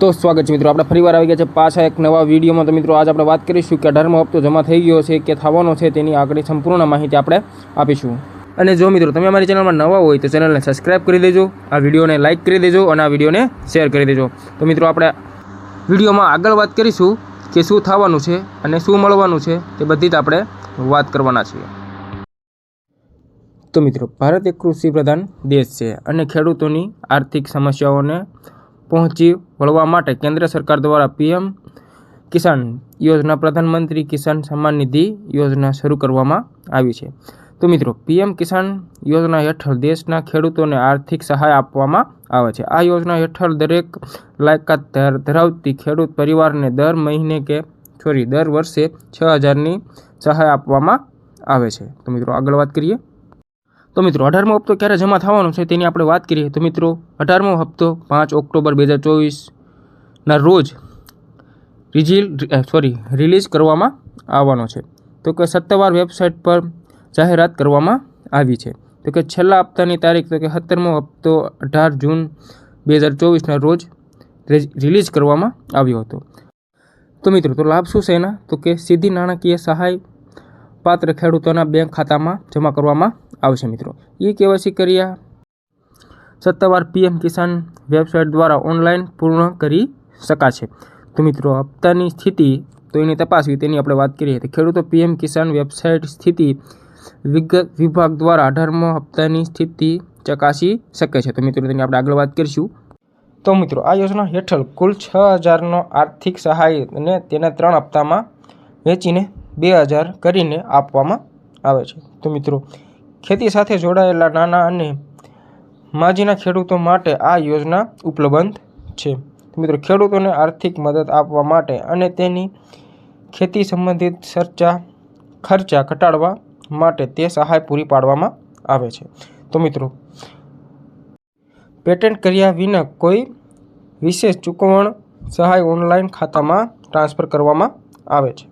તો સ્વાગત છે મિત્રો, આપણે ફરીવાર આવી ગયા છે પાછા એક નવા વિડીયોમાં। તો મિત્રો આજે આપણે વાત કરીશું કે 18મો હપ્તો જમા થઈ ગયો છે કે થવાનો છે તેની આગળની સંપૂર્ણ માહિતી આપણે આપીશું। અને જો મિત્રો તમે અમારી ચેનલમાં નવા હોય તો ચેનલને સબસ્ક્રાઇબ કરી દેજો, આ વિડીયોને લાઇક કરી દેજો અને આ વિડીયોને શેર કરી દેજો। તો મિત્રો આપણે વિડીયોમાં આગળ વાત કરીશું કે શું થવાનું છે અને શું મળવાનું છે તે બધી જ આપણે વાત કરવાના છીએ। તો મિત્રો ભારત એક કૃષિ પ્રધાન દેશ છે અને ખેડૂતોની આર્થિક સમસ્યાઓને પહોંચી વળવા માટે કેન્દ્ર સરકાર દ્વારા પીએમ કિસાન યોજના, પ્રધાનમંત્રી કિસાન સન્માન નિધિ યોજના શરૂ કરવામાં આવી છે। તો મિત્રો પીએમ કિસાન યોજના હેઠળ દેશના ખેડૂતોને આર્થિક સહાય આપવામાં આવે છે। આ યોજના હેઠળ દરેક લાયકાત ધરાવતી ખેડૂત પરિવારને દર વર્ષે 6,000ની સહાય આપવામાં આવે છે। તો મિત્રો આગળ વાત કરીએ। તો મિત્રો 18મો હપ્તો ક્યારે જમા થવાનો છે તેની આપણે વાત કરીએ તો મિત્રો 18મો હપ્તો 5 ઓક્ટોબર 2024ના રોજ રિલીઝ કરવામાં આવવાનો છે। તો કે સત્તાવાર વેબસાઇટ પર જાહેરાત કરવામાં આવી છે। તો કે છેલ્લા હપ્તાની તારીખ તો કે 17મો હપ્તો 18 જૂન 2024ના રોજ રિલીઝ કરવામાં આવ્યો હતો। તો મિત્રો તો લાભ શું છે એના, તો કે સીધી નાણાકીય સહાય પાત્ર ખેડૂતોના બેંક ખાતામાં જમા કરવામાં આવશે। મિત્રો KYC કર્યા સત્તાવાર પીએમ કિસાન વેબસાઇટ દ્વારા ઓનલાઈન પૂર્ણ કરી શકાશે। તો મિત્રો હપ્તાની સ્થિતિ તો એની તપાસવી તેની આપણે વાત કરીએ તો ખેડૂતો પીએમ કિસાન વેબસાઇટ સ્થિતિ વિભાગ દ્વારા 18મો હપ્તાની સ્થિતિ ચકાસી શકે છે। તો મિત્રો તેની આપણે આગળ વાત કરીશું। તો મિત્રો આ યોજના હેઠળ કુલ 6,000નો આર્થિક સહાય અને તેને 3 હપ્તામાં વેચીને 2,000 કરીને આપવામાં આવે છે। તો મિત્રો ખેતી સાથે જોડાયેલા નાના અને માજીના ખેડૂતો માટે આ યોજના ઉપલબ્ધ છે। તો મિત્રો ખેડૂતોને આર્થિક મદદ આપવા માટે અને તેની ખેતી સંબંધિત ખર્ચા ઘટાડવા માટે તે સહાય પૂરી પાડવામાં આવે છે। તો મિત્રો પેટેન્ટ કર્યા વિના કોઈ વિશેષ ચૂકવણ સહાય ઓનલાઈન ખાતામાં ટ્રાન્સફર કરવામાં આવે છે।